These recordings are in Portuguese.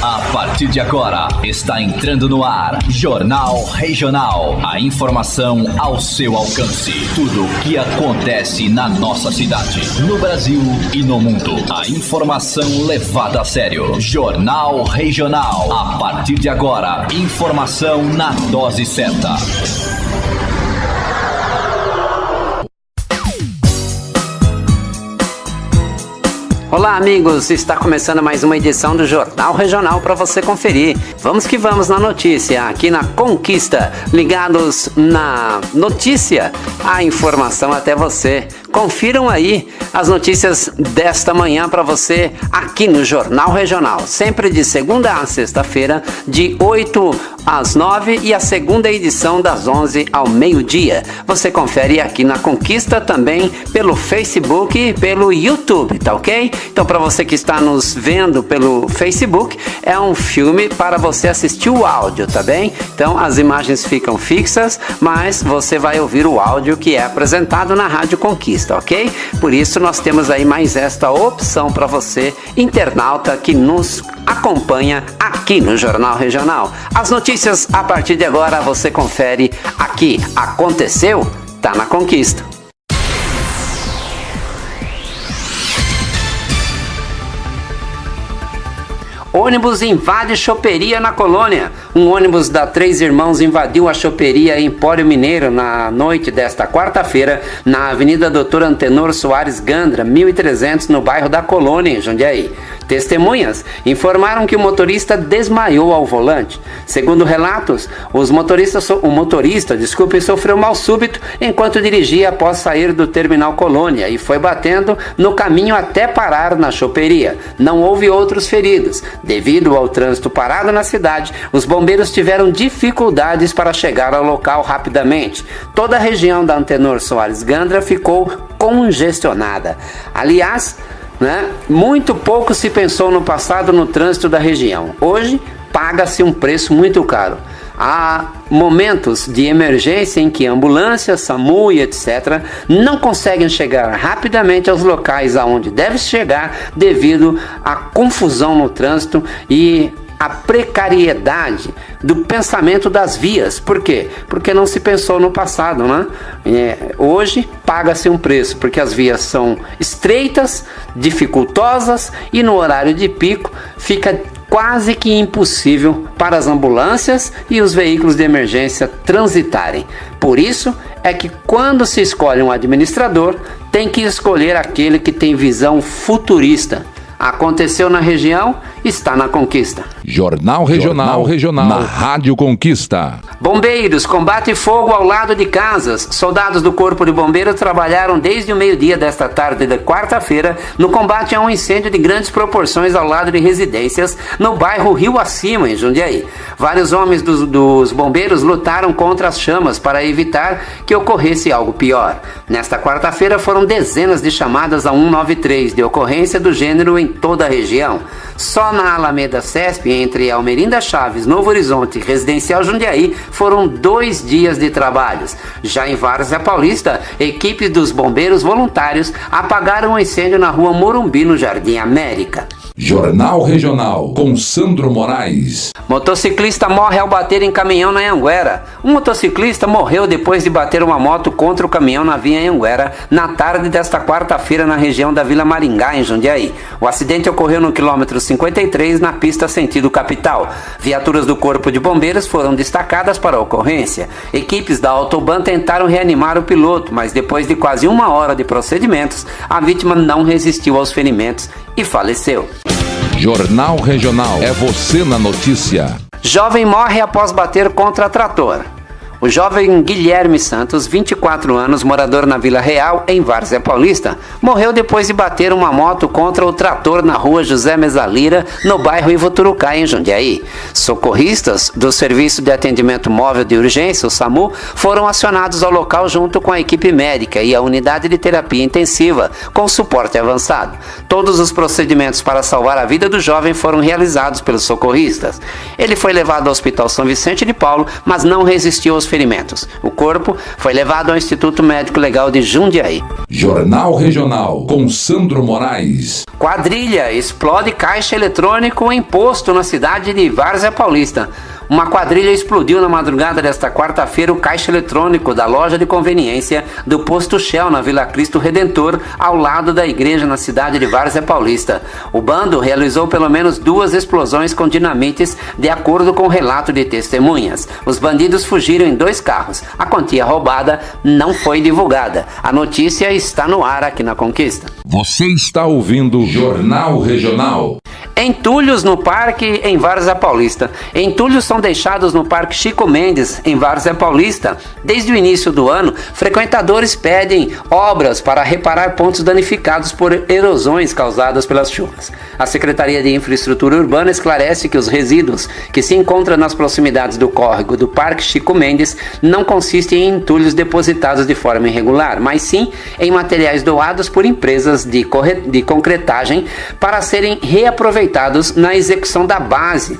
A partir de agora, está entrando no ar, Jornal Regional. A informação ao seu alcance. Tudo o que acontece na nossa cidade, no Brasil e no mundo. A informação levada a sério. Jornal Regional. A partir de agora, informação na dose certa. Olá amigos, está começando mais uma edição do Jornal Regional para você conferir. Vamos que vamos na notícia, aqui na Conquista, ligados na notícia, a informação até você. Confiram aí as notícias desta manhã para você aqui no Jornal Regional, sempre de segunda a sexta-feira, de 8 às 9 e a segunda edição das 11 ao meio-dia. Você confere aqui na Conquista também pelo Facebook e pelo YouTube, tá ok? Então, para você que está nos vendo pelo Facebook, é um filme para você assistir o áudio, tá bem? Então, as imagens ficam fixas, mas você vai ouvir o áudio que é apresentado na Rádio Conquista, ok? Por isso, nós temos aí mais esta opção para você, internauta que nos acompanha aqui no Jornal Regional. As notícias a partir de agora você confere aqui. Aconteceu? Tá na Conquista. Ônibus invade choperia na colônia. Um ônibus da Três Irmãos invadiu a choperia Empório Mineiro na noite desta quarta-feira, na Avenida Doutor Antenor Soares Gandra, 1300, no bairro da Colônia, em Jundiaí. Testemunhas informaram que o motorista desmaiou ao volante. Segundo relatos, o motorista sofreu mal súbito enquanto dirigia após sair do terminal Colônia e foi batendo no caminho até parar na choperia. Não houve outros feridos. Devido ao trânsito parado na cidade, os bombeiros tiveram dificuldades para chegar ao local rapidamente. Toda a região da Antenor Soares Gandra ficou congestionada. Aliás, muito pouco se pensou no passado no trânsito da região. Hoje, paga-se um preço muito caro. Há momentos de emergência em que ambulâncias, SAMU e etc. não conseguem chegar rapidamente aos locais aonde deve chegar devido à confusão no trânsito e a precariedade do pensamento das vias. Por quê? Porque não se pensou no passado, né? Hoje paga-se um preço, porque as vias são estreitas, dificultosas e no horário de pico fica quase que impossível para as ambulâncias e os veículos de emergência transitarem. Por isso é que quando se escolhe um administrador, tem que escolher aquele que tem visão futurista. Aconteceu na região, está na Conquista. Jornal Regional, na Rádio Conquista. Bombeiros, combate fogo ao lado de casas. Soldados do Corpo de Bombeiros trabalharam desde o meio-dia desta tarde de quarta-feira no combate a um incêndio de grandes proporções ao lado de residências no bairro Rio Acima, em Jundiaí. Vários homens dos bombeiros lutaram contra as chamas para evitar que ocorresse algo pior. Nesta quarta-feira foram dezenas de chamadas a 193 de ocorrência do gênero em toda a região. Só na Alameda Cesp, entre Almerinda Chaves, Novo Horizonte e Residencial Jundiaí, foram 2 dias de trabalhos. Já em Várzea Paulista, equipes dos bombeiros voluntários apagaram um incêndio na rua Morumbi, no Jardim América. Jornal Regional, com Sandro Moraes. Motociclista morre ao bater em caminhão na Anhanguera. Um motociclista morreu depois de bater uma moto contra o caminhão na via Anhanguera na tarde desta quarta-feira na região da Vila Maringá, em Jundiaí. O acidente ocorreu no quilômetro 53, na pista sentido capital. Viaturas do Corpo de Bombeiros foram destacadas para a ocorrência. Equipes da Autoban tentaram reanimar o piloto, mas depois de quase 1 hora de procedimentos, a vítima não resistiu aos ferimentos e faleceu. Jornal Regional, é você na notícia. Jovem morre após bater contra trator. O jovem Guilherme Santos, 24 anos, morador na Vila Real, em Várzea Paulista, morreu depois de bater uma moto contra o trator na rua José Mesalira, no bairro Ivoturucá, em Jundiaí. Socorristas do Serviço de Atendimento Móvel de Urgência, o SAMU, foram acionados ao local junto com a equipe médica e a unidade de terapia intensiva, com suporte avançado. Todos os procedimentos para salvar a vida do jovem foram realizados pelos socorristas. Ele foi levado ao Hospital São Vicente de Paulo, mas não resistiu aos seus ferimentos. O corpo foi levado ao Instituto Médico Legal de Jundiaí. Jornal Regional com Sandro Moraes. Quadrilha explode caixa eletrônico em posto na cidade de Várzea Paulista. Uma quadrilha explodiu na madrugada desta quarta-feira o caixa eletrônico da loja de conveniência do posto Shell na Vila Cristo Redentor, ao lado da igreja na cidade de Várzea Paulista. O bando realizou pelo menos 2 explosões com dinamites, de acordo com o relato de testemunhas. Os bandidos fugiram em 2 carros. A quantia roubada não foi divulgada. A notícia está no ar aqui na Conquista. Você está ouvindo Jornal Regional. Entulhos no parque em Várzea Paulista. Entulhos são deixados no Parque Chico Mendes, em Várzea Paulista. Desde o início do ano, frequentadores pedem obras para reparar pontos danificados por erosões causadas pelas chuvas. A Secretaria de Infraestrutura Urbana esclarece que os resíduos que se encontram nas proximidades do córrego do Parque Chico Mendes não consistem em entulhos depositados de forma irregular, mas sim em materiais doados por empresas de concretagem para serem reaproveitados na execução da base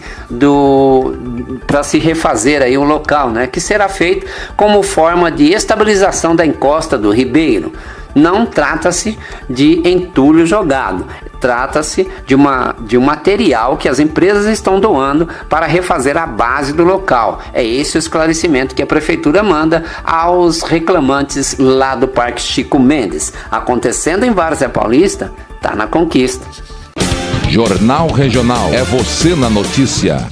para se refazer aí o local, que será feito como forma de estabilização da encosta do ribeiro. Não trata-se de entulho jogado, trata-se de um material que as empresas estão doando para refazer a base do local. É esse o esclarecimento que a Prefeitura manda aos reclamantes lá do Parque Chico Mendes. Acontecendo em Várzea Paulista, tá na Conquista. Jornal Regional, é você na notícia.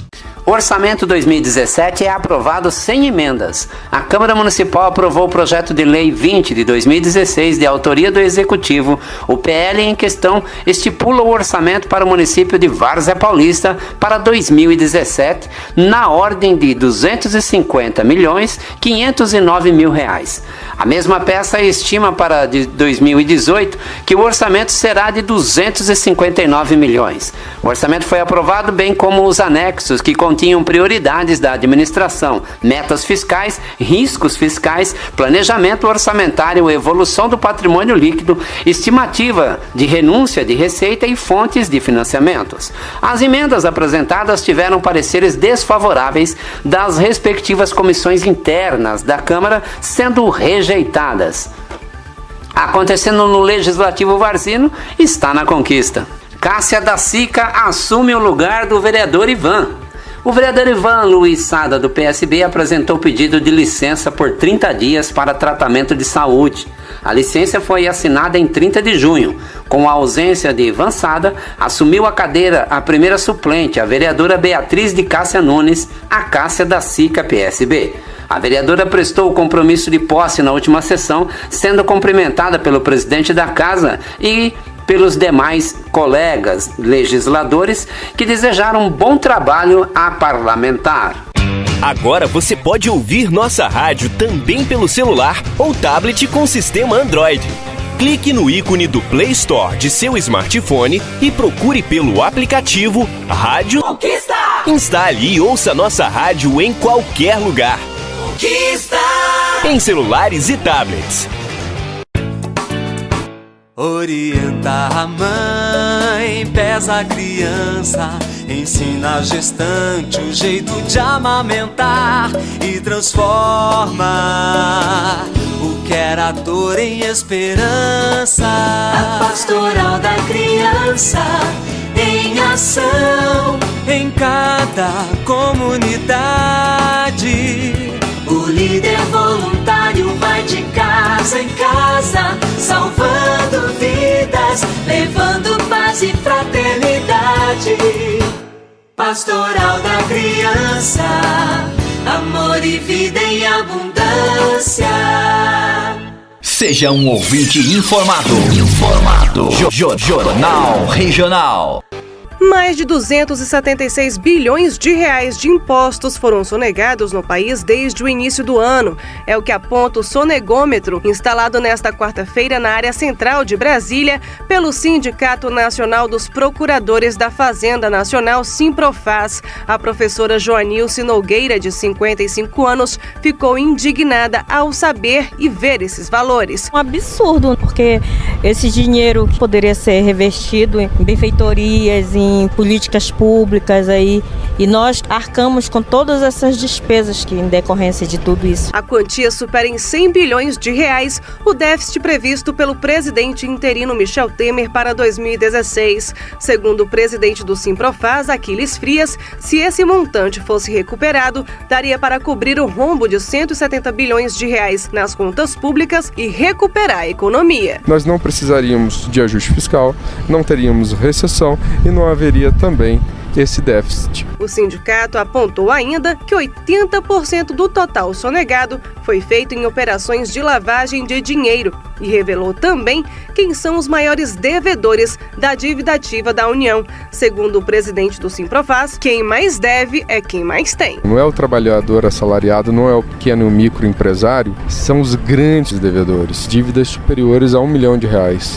O orçamento 2017 é aprovado sem emendas. A Câmara Municipal aprovou o projeto de lei 20 de 2016 de autoria do Executivo. O PL em questão estipula o orçamento para o município de Várzea Paulista para 2017 na ordem de R$ 250.509.000. A mesma peça estima para 2018 que o orçamento será de 259 milhões. O orçamento foi aprovado, bem como os anexos que continham prioridades da administração, metas fiscais, riscos fiscais, planejamento orçamentário, evolução do patrimônio líquido, estimativa de renúncia de receita e fontes de financiamentos. As emendas apresentadas tiveram pareceres desfavoráveis das respectivas comissões internas da Câmara, sendo rejeitadas. Acontecendo no Legislativo Varzino, está na Conquista. Cássia da Sica assume o lugar do vereador Ivan. O vereador Ivan Luiz Sada, do PSB, apresentou pedido de licença por 30 dias para tratamento de saúde. A licença foi assinada em 30 de junho. Com a ausência de Ivan Sada, assumiu a cadeira a primeira suplente, a vereadora Beatriz de Cássia Nunes, a Cássia da Sica, PSB. A vereadora prestou o compromisso de posse na última sessão, sendo cumprimentada pelo presidente da casa e pelos demais colegas legisladores que desejaram um bom trabalho à parlamentar. Agora você pode ouvir nossa rádio também pelo celular ou tablet com sistema Android. Clique no ícone do Play Store de seu smartphone e procure pelo aplicativo Rádio Conquista. Instale e ouça nossa rádio em qualquer lugar. Conquista! Em celulares e tablets. Orienta a mãe, pesa a criança, ensina a gestante o jeito de amamentar e transforma o que era dor em esperança. A pastoral da criança em ação em cada comunidade. O líder voluntário vai de casa em casa, salvando vidas, levando paz e fraternidade. Pastoral da criança, amor e vida em abundância. Seja um ouvinte informado. Jornal Regional. Mais de 276 bilhões de reais de impostos foram sonegados no país desde o início do ano. É o que aponta o sonegômetro, instalado nesta quarta-feira na área central de Brasília pelo Sindicato Nacional dos Procuradores da Fazenda Nacional, Simprofaz. A professora Joanilce Nogueira, de 55 anos, ficou indignada ao saber e ver esses valores. Um absurdo, porque esse dinheiro poderia ser revestido em benfeitorias, em em políticas públicas aí, e nós arcamos com todas essas despesas que em decorrência de tudo isso. A quantia supera em 100 bilhões de reais o déficit previsto pelo presidente interino Michel Temer para 2016. Segundo o presidente do Simprofaz, Aquiles Frias, se esse montante fosse recuperado, daria para cobrir o rombo de 170 bilhões de reais nas contas públicas e recuperar a economia. Nós não precisaríamos de ajuste fiscal, não teríamos recessão e não haveria também esse déficit. O sindicato apontou ainda que 80% do total sonegado foi feito em operações de lavagem de dinheiro e revelou também quem são os maiores devedores da dívida ativa da União. Segundo o presidente do Simprofaz, quem mais deve é quem mais tem. Não é o trabalhador assalariado, não é o pequeno e o microempresário, são os grandes devedores, dívidas superiores a R$1 milhão.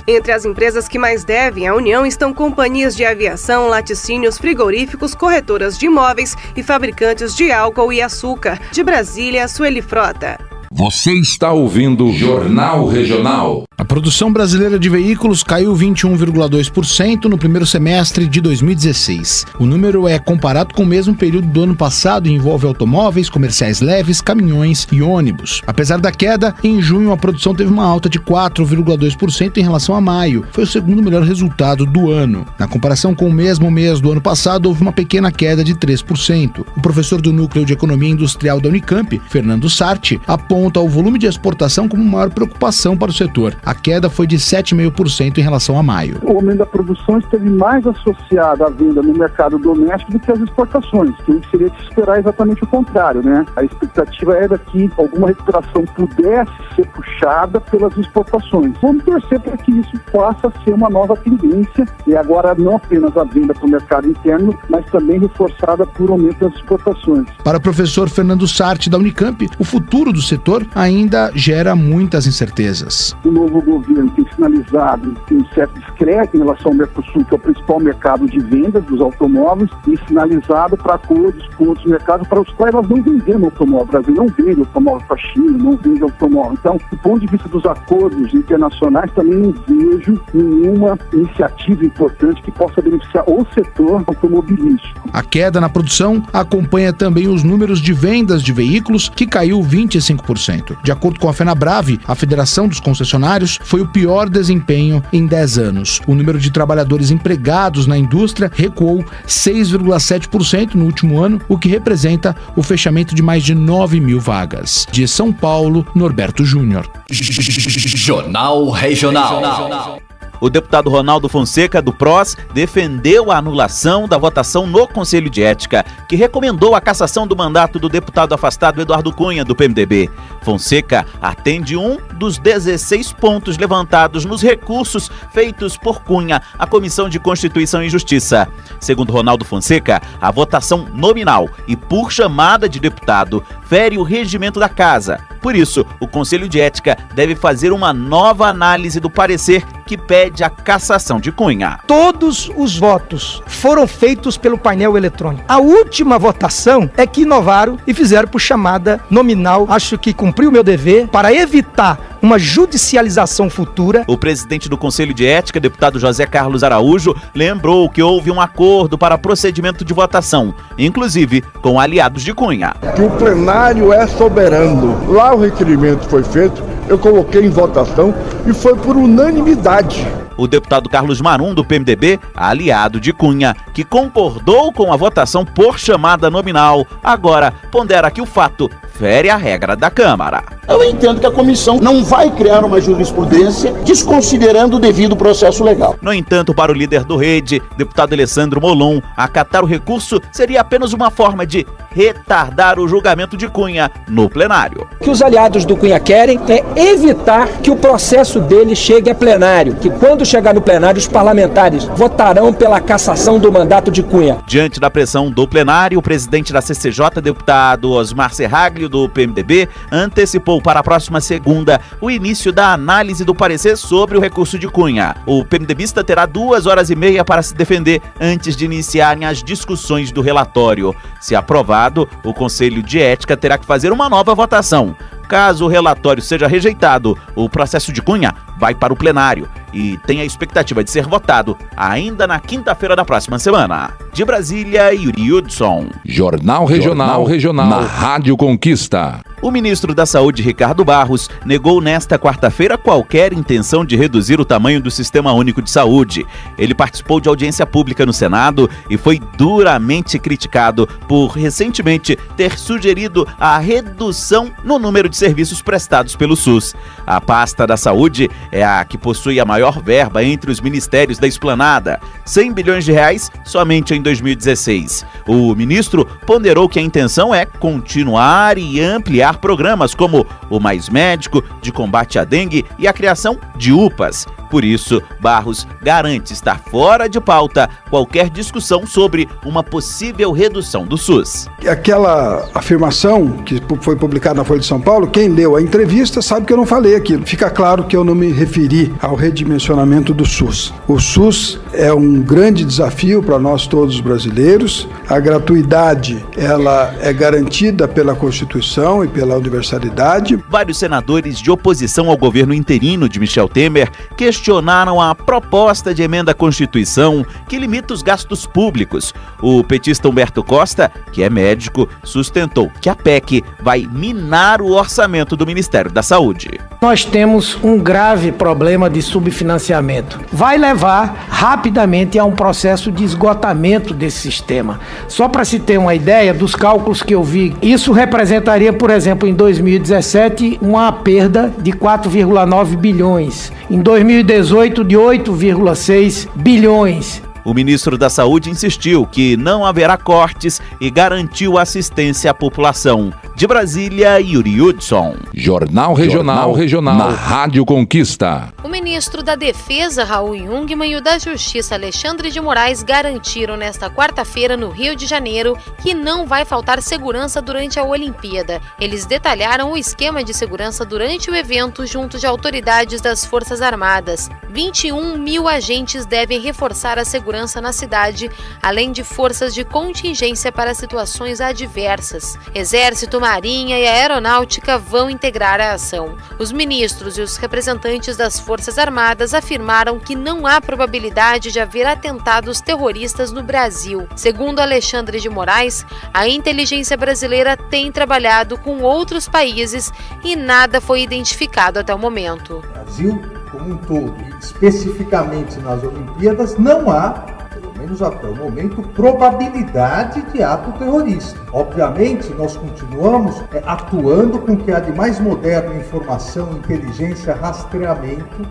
Entre as empresas que mais devem à União estão companhias de aviação, laticínios, frigoríficos, corretoras de imóveis e fabricantes de álcool e açúcar. De Brasília, Sueli Frota. Você está ouvindo Jornal Regional. A produção brasileira de veículos caiu 21,2% no primeiro semestre de 2016. O número é comparado com o mesmo período do ano passado e envolve automóveis, comerciais leves, caminhões e ônibus. Apesar da queda, em junho a produção teve uma alta de 4,2% em relação a maio. Foi o segundo melhor resultado do ano. Na comparação com o mesmo mês do ano passado, houve uma pequena queda de 3%. O professor do Núcleo de Economia Industrial da Unicamp, Fernando Sarti, aponta o volume de exportação como maior preocupação para o setor. A queda foi de 7,5% em relação a maio. O aumento da produção esteve mais associado à venda no mercado doméstico do que às exportações, que seria de esperar exatamente o contrário, né? A expectativa era que alguma recuperação pudesse ser puxada pelas exportações. Vamos torcer para que isso possa ser uma nova tendência, e agora não apenas a venda para o mercado interno, mas também reforçada por aumento das exportações. Para o professor Fernando Sarti da Unicamp, o futuro do setor ainda gera muitas incertezas. O novo governo tem sinalizado um certo discreto em relação ao Mercosul, que é o principal mercado de vendas dos automóveis, e sinalizado para acordos com outros mercados para os quais nós não vendemos automóvel. O Brasil não vende automóvel para a China, não vende automóvel. Então, do ponto de vista dos acordos internacionais, também não vejo nenhuma iniciativa importante que possa beneficiar o setor automobilístico. A queda na produção acompanha também os números de vendas de veículos, que caiu 25%. De acordo com a FenaBrave, a Federação dos Concessionários, foi o pior desempenho em 10 anos. O número de trabalhadores empregados na indústria recuou 6,7% no último ano, o que representa o fechamento de mais de 9 mil vagas. De São Paulo, Norberto Júnior. Jornal Regional. O deputado Ronaldo Fonseca, do PROS, defendeu a anulação da votação no Conselho de Ética, que recomendou a cassação do mandato do deputado afastado Eduardo Cunha, do PMDB. Fonseca atende um dos 16 pontos levantados nos recursos feitos por Cunha à Comissão de Constituição e Justiça. Segundo Ronaldo Fonseca, a votação nominal e por chamada de deputado fere o regimento da Casa. Por isso, o Conselho de Ética deve fazer uma nova análise do parecer que pede a cassação de Cunha. Todos os votos foram feitos pelo painel eletrônico. A última votação é que inovaram e fizeram por chamada nominal. Acho que cumpri o meu dever para evitar uma judicialização futura. O presidente do Conselho de Ética, deputado José Carlos Araújo, lembrou que houve um acordo para procedimento de votação, inclusive com aliados de Cunha. Que o plenário é soberano. Lá o requerimento foi feito, eu coloquei em votação e foi por unanimidade. O deputado Carlos Marum, do PMDB, aliado de Cunha, que concordou com a votação por chamada nominal, agora pondera que o fato fere a regra da Câmara. Eu entendo que a comissão não vai criar uma jurisprudência desconsiderando o devido processo legal. No entanto, para o líder do Rede, deputado Alessandro Molon, acatar o recurso seria apenas uma forma de retardar o julgamento de Cunha no plenário. O que os aliados do Cunha querem é evitar que o processo dele chegue a plenário, que quando chegar no plenário os parlamentares votarão pela cassação do mandato de Cunha. Diante da pressão do plenário, o presidente da CCJ, deputado Osmar Serraglio, do PMDB, antecipou para a próxima segunda o início da análise do parecer sobre o recurso de Cunha. O PMDBista terá 2h30 para se defender antes de iniciarem as discussões do relatório. Se aprovado, o Conselho de Ética terá que fazer uma nova votação. Caso o relatório seja rejeitado, o processo de Cunha vai para o plenário e tem a expectativa de ser votado ainda na quinta-feira da próxima semana. De Brasília, Yuri Hudson. Jornal Regional, na Rádio Conquista. O ministro da Saúde, Ricardo Barros, negou nesta quarta-feira qualquer intenção de reduzir o tamanho do Sistema Único de Saúde. Ele participou de audiência pública no Senado e foi duramente criticado por, recentemente, ter sugerido a redução no número de serviços prestados pelo SUS. A pasta da saúde é a que possui a maior verba entre os ministérios da esplanada, 100 bilhões de reais somente em 2016. O ministro ponderou que a intenção é continuar e ampliar programas como o Mais Médico, de combate à dengue e a criação de UPAs. Por isso, Barros garante estar fora de pauta qualquer discussão sobre uma possível redução do SUS. Aquela afirmação que foi publicada na Folha de São Paulo, quem leu a entrevista sabe que eu não falei aquilo. Fica claro que eu não me referi ao redimensionamento do SUS. O SUS é um grande desafio para nós todos brasileiros. A gratuidade, ela é garantida pela Constituição e pela universalidade. Vários senadores de oposição ao governo interino de Michel Temer questionaram a proposta de emenda à Constituição que limita os gastos públicos. O petista Humberto Costa, que é médico, sustentou que a PEC vai minar o orçamento do Ministério da Saúde. Nós temos um grave problema de subfinanciamento. Vai levar rapidamente a um processo de esgotamento desse sistema. Só para se ter uma ideia dos cálculos que eu vi, isso representaria, por exemplo, em 2017, uma perda de 4,9 bilhões. Em 2018, de 8,6 bilhões. O ministro da Saúde insistiu que não haverá cortes e garantiu assistência à população. De Brasília, Yuri Hudson. Jornal Regional, na Rádio Conquista. O ministro da Defesa, Raul Jungmann, e o da Justiça, Alexandre de Moraes, garantiram nesta quarta-feira, no Rio de Janeiro, que não vai faltar segurança durante a Olimpíada. Eles detalharam o esquema de segurança durante o evento junto de autoridades das Forças Armadas. 21 mil agentes devem reforçar a segurança na cidade, além de forças de contingência para situações adversas. Exército, Marinha e a Aeronáutica vão integrar a ação. Os ministros e os representantes das Forças Armadas afirmaram que não há probabilidade de haver atentados terroristas no Brasil. Segundo Alexandre de Moraes, a inteligência brasileira tem trabalhado com outros países e nada foi identificado até o momento. O Brasil, como um todo, e especificamente nas Olimpíadas, não há, pelo menos até o momento, probabilidade de ato terrorista. Obviamente, nós continuamos atuando com o que há de mais moderno em informação, inteligência, rastreamento.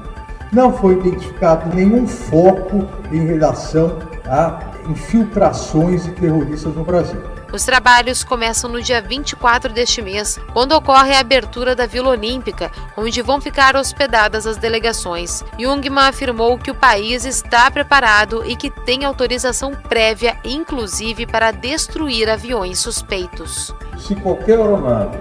Não foi identificado nenhum foco em relação a infiltrações de terroristas no Brasil. Os trabalhos começam no dia 24 deste mês, quando ocorre a abertura da Vila Olímpica, onde vão ficar hospedadas as delegações. Jungmann afirmou que o país está preparado e que tem autorização prévia, inclusive para destruir aviões suspeitos. Se qualquer aeronave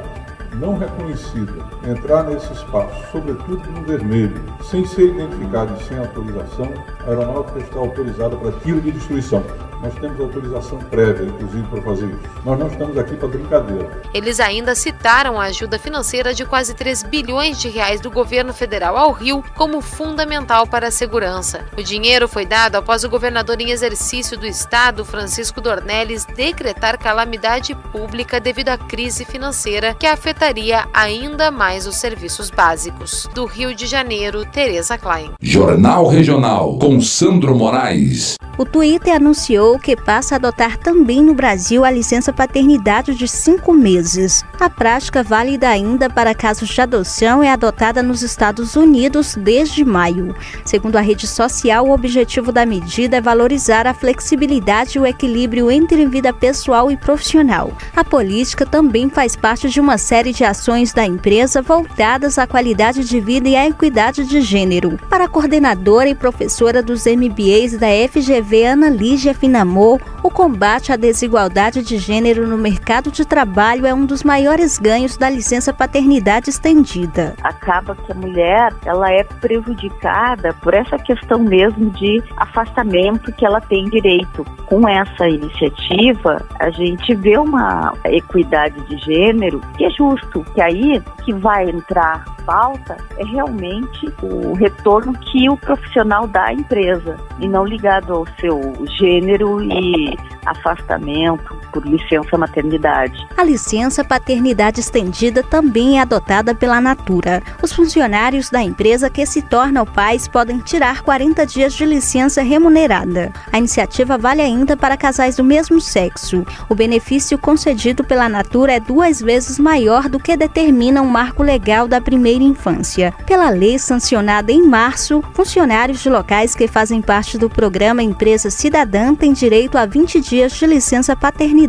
não reconhecida entrar nesse espaço, sobretudo no vermelho, sem ser identificada e sem autorização, a aeronáutica está autorizada para tiro de destruição. Nós temos autorização prévia, inclusive, para fazer isso. Nós não estamos aqui para brincadeira. Eles ainda citaram a ajuda financeira de quase 3 bilhões de reais do governo federal ao Rio como fundamental para a segurança. O dinheiro foi dado após o governador em exercício do estado, Francisco Dornelles, decretar calamidade pública devido à crise financeira que afetaria ainda mais os serviços básicos. Do Rio de Janeiro, Tereza Klein. Jornal Regional, com Sandro Moraes. O Twitter anunciou que passa a adotar também no Brasil a licença paternidade de 5 meses. A prática válida ainda para casos de adoção é adotada nos Estados Unidos desde maio. Segundo a rede social, o objetivo da medida é valorizar a flexibilidade e o equilíbrio entre vida pessoal e profissional. A política também faz parte de uma série de ações da empresa voltadas à qualidade de vida e à equidade de gênero. Para a coordenadora e professora dos MBAs da FGV TV Ana Lígia Finamor, o combate à desigualdade de gênero no mercado de trabalho é um dos maiores ganhos da licença paternidade estendida. Acaba que a mulher, ela é prejudicada por essa questão mesmo de afastamento que ela tem direito. Com essa iniciativa, a gente vê uma equidade de gênero que é justo, que aí que vai entrar pauta é realmente o retorno que o profissional dá à empresa e não ligado ao seu gênero e afastamento por licença maternidade. A licença paternidade estendida também é adotada pela Natura. Os funcionários da empresa que se tornam pais podem tirar 40 dias de licença remunerada. A iniciativa vale ainda para casais do mesmo sexo. O benefício concedido pela Natura é 2 vezes maior do que determina o marco legal da primeira infância. Pela lei sancionada em março, funcionários de locais que fazem parte do programa Empresa Cidadã têm direito a 20 dias de licença paternidade.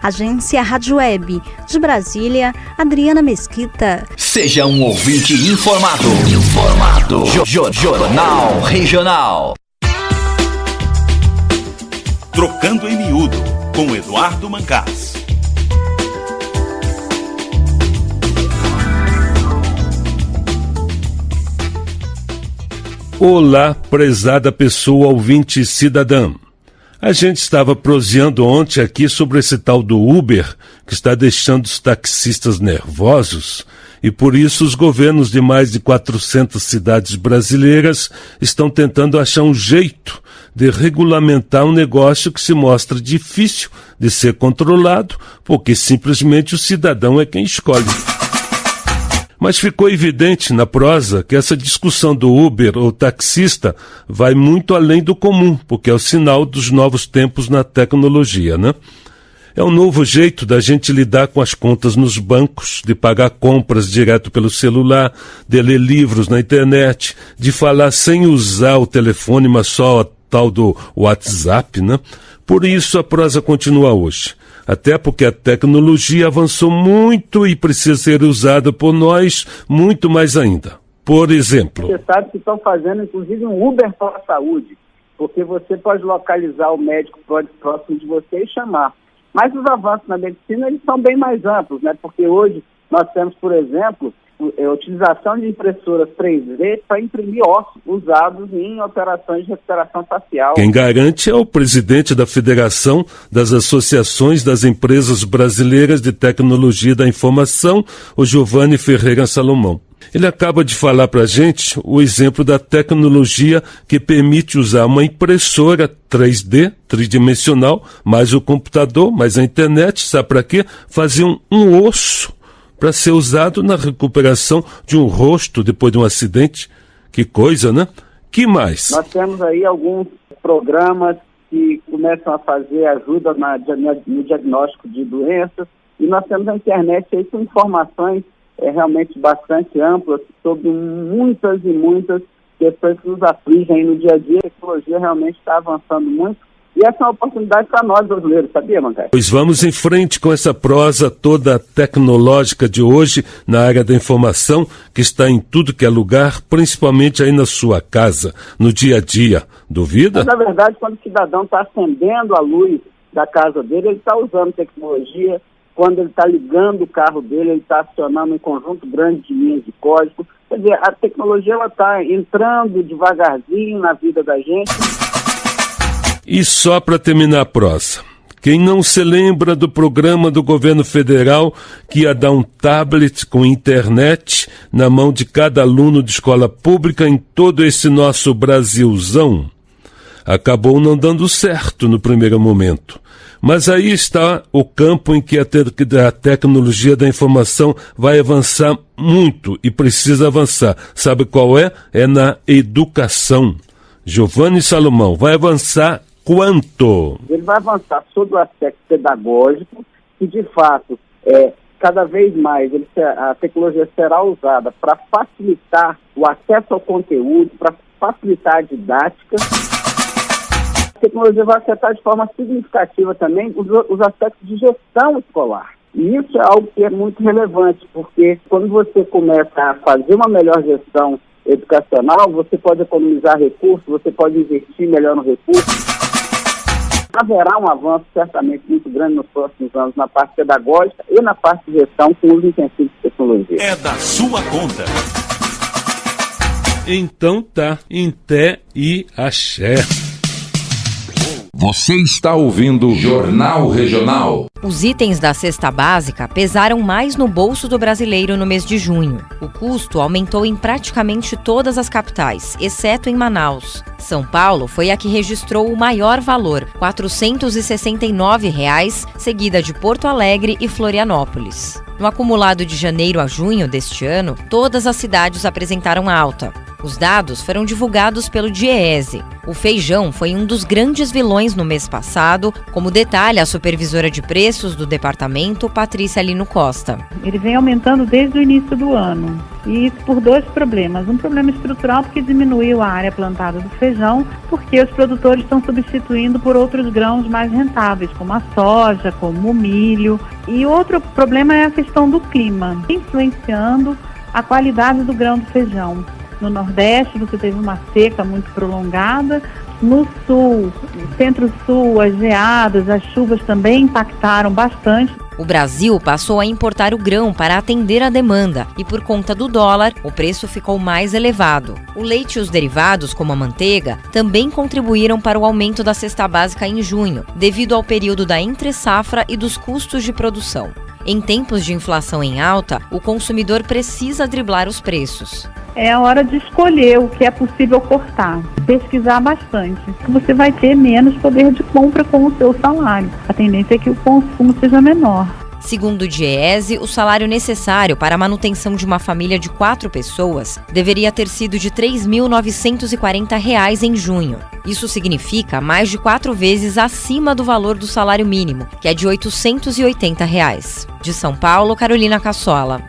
Agência Rádio Web. De Brasília, Adriana Mesquita. Seja um ouvinte informado. Jornal Regional. Trocando em Miúdo, com Eduardo Mancás. Olá, prezada pessoa ouvinte cidadã. A gente estava proseando ontem aqui sobre esse tal do Uber, que está deixando os taxistas nervosos, e por isso os governos de mais de 400 cidades brasileiras estão tentando achar um jeito de regulamentar um negócio que se mostra difícil de ser controlado, porque simplesmente o cidadão é quem escolhe. Mas ficou evidente na prosa que essa discussão do Uber ou taxista vai muito além do comum, porque é o sinal dos novos tempos na tecnologia, né? É um novo jeito da gente lidar com as contas nos bancos, de pagar compras direto pelo celular, de ler livros na internet, de falar sem usar o telefone, mas só a tal do WhatsApp, né? Por isso a prosa continua hoje. Até porque a tecnologia avançou muito e precisa ser usada por nós muito mais ainda. Por exemplo... Você sabe que estão fazendo, inclusive, um Uber para a saúde, porque você pode localizar o médico próximo de você e chamar. Mas os avanços na medicina, eles são bem mais amplos, né? Porque hoje nós temos, por exemplo, a utilização de impressoras 3D para imprimir ossos usados em operações de recuperação facial. Quem garante é o presidente da Federação das Associações das Empresas Brasileiras de Tecnologia da Informação, o Giovanni Ferreira Salomão. Ele acaba de falar para a gente o exemplo da tecnologia que permite usar uma impressora 3D, tridimensional, mais o computador, mais a internet, sabe para quê? Fazer um osso para ser usado na recuperação de um rosto depois de um acidente. Que coisa, né? Que mais? Nós temos aí alguns programas que começam a fazer ajuda no diagnóstico de doenças, e nós temos a internet aí com informações realmente bastante amplas sobre muitas e muitas questões que nos afligem aí no dia a dia. A tecnologia realmente está avançando muito. E essa é uma oportunidade para nós brasileiros, sabia, Mancai? Pois vamos em frente com essa prosa toda tecnológica de hoje na área da informação, que está em tudo que é lugar, principalmente aí na sua casa, no dia a dia. Duvida? Mas, na verdade, quando o cidadão está acendendo a luz da casa dele, ele está usando tecnologia. Quando ele está ligando o carro dele, ele está acionando um conjunto grande de linhas de código. Quer dizer, a tecnologia está entrando devagarzinho na vida da gente. E só para terminar a prosa, quem não se lembra do programa do governo federal que ia dar um tablet com internet na mão de cada aluno de escola pública em todo esse nosso Brasilzão? Acabou não dando certo no primeiro momento. Mas aí está o campo em que a tecnologia da informação vai avançar muito e precisa avançar. Sabe qual é? É na educação. Giovanni Salomão, vai avançar quanto? Ele vai avançar sobre o aspecto pedagógico, que de fato, cada vez mais a tecnologia será usada para facilitar o acesso ao conteúdo, para facilitar a didática. A tecnologia vai afetar de forma significativa também os aspectos de gestão escolar. E isso é algo que é muito relevante, porque quando você começa a fazer uma melhor gestão educacional, você pode economizar recursos, você pode investir melhor no recurso. Haverá um avanço certamente muito grande nos próximos anos na parte pedagógica e na parte de gestão com os incentivos de tecnologia. É da sua conta. Então tá, em té e axé. Você está ouvindo Jornal Regional. Os itens da cesta básica pesaram mais no bolso do brasileiro no mês de junho. O custo aumentou em praticamente todas as capitais, exceto em Manaus. São Paulo foi a que registrou o maior valor, R$ 469, seguida de Porto Alegre e Florianópolis. No acumulado de janeiro a junho deste ano, todas as cidades apresentaram alta. Os dados foram divulgados pelo DIEESE. O feijão foi um dos grandes vilões no mês passado, como detalha a supervisora de preços do departamento, Patrícia Lino Costa. Ele vem aumentando desde o início do ano, e isso por dois problemas. Um problema estrutural, porque diminuiu a área plantada do feijão, porque os produtores estão substituindo por outros grãos mais rentáveis, como a soja, como o milho. E outro problema é a questão do clima, influenciando a qualidade do grão do feijão. No Nordeste você teve uma seca muito prolongada, no Sul, Centro-Sul, as geadas, as chuvas também impactaram bastante. O Brasil passou a importar o grão para atender a demanda e, por conta do dólar, o preço ficou mais elevado. O leite e os derivados, como a manteiga, também contribuíram para o aumento da cesta básica em junho, devido ao período da entre-safra e dos custos de produção. Em tempos de inflação em alta, o consumidor precisa driblar os preços. É a hora de escolher o que é possível cortar, pesquisar bastante. Você vai ter menos poder de compra com o seu salário. A tendência é que o consumo seja menor. Segundo o DIEESE, o salário necessário para a manutenção de uma família de 4 pessoas deveria ter sido de R$ 3.940 em junho. Isso significa mais de 4 vezes acima do valor do salário mínimo, que é de R$ 880. De São Paulo, Carolina Cassola.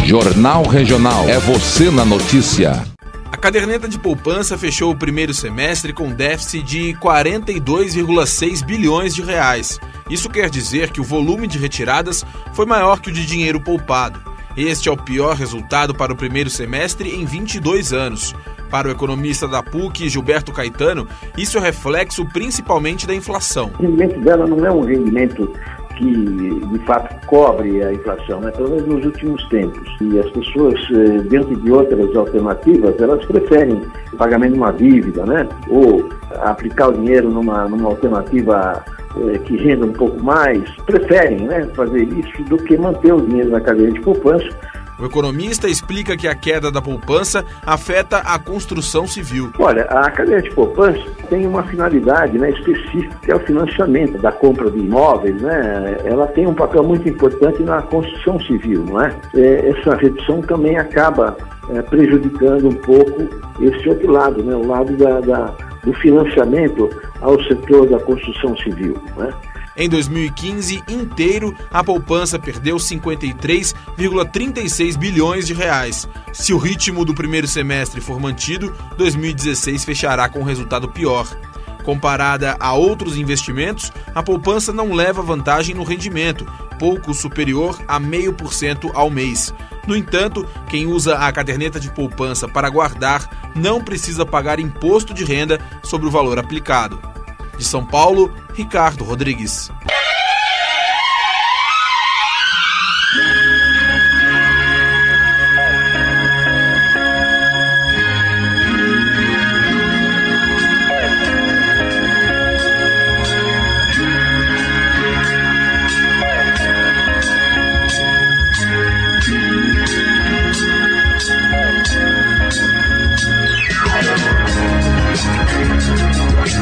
Jornal Regional. É você na notícia. A caderneta de poupança fechou o primeiro semestre com déficit de 42,6 bilhões de reais. Isso quer dizer que o volume de retiradas foi maior que o de dinheiro poupado. Este é o pior resultado para o primeiro semestre em 22 anos. Para o economista da PUC, Gilberto Caetano, isso é reflexo principalmente da inflação. O rendimento dela não é um rendimento que, de fato, cobre a inflação, né? Pelo menos nos últimos tempos. E as pessoas, dentro de outras alternativas, elas preferem o pagamento de uma dívida, né? Ou aplicar o dinheiro numa alternativa que renda um pouco mais. Preferem, né, fazer isso do que manter o dinheiro na cadeia de poupança. O economista explica que a queda da poupança afeta a construção civil. Olha, a cadeia de poupança tem uma finalidade, né, específica, que é o financiamento da compra de imóveis, né? Ela tem um papel muito importante na construção civil, não é? Essa redução também acaba prejudicando um pouco esse outro lado, né? O lado do financiamento ao setor da construção civil, não é? Em 2015 inteiro, a poupança perdeu 53,36 bilhões de reais. Se o ritmo do primeiro semestre for mantido, 2016 fechará com um resultado pior. Comparada a outros investimentos, a poupança não leva vantagem no rendimento, pouco superior a 0,5% ao mês. No entanto, quem usa a caderneta de poupança para guardar não precisa pagar imposto de renda sobre o valor aplicado. De São Paulo, Ricardo Rodrigues.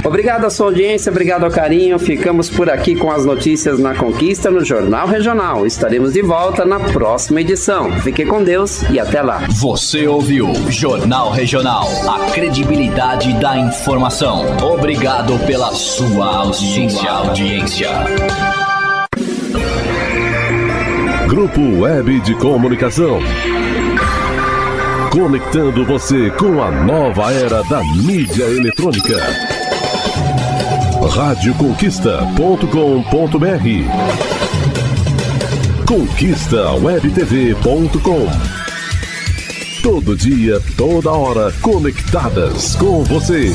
Obrigado à sua audiência, obrigado ao carinho. Ficamos por aqui com as notícias na Conquista no Jornal Regional. Estaremos de volta na próxima edição. Fique com Deus e até lá. Você ouviu Jornal Regional, a credibilidade da informação. Obrigado pela sua audiência. Grupo Web de Comunicação. Conectando você com a nova era da mídia eletrônica. Radioconquista.com.br. ConquistaWebTV.com. Todo dia, toda hora, conectadas com você.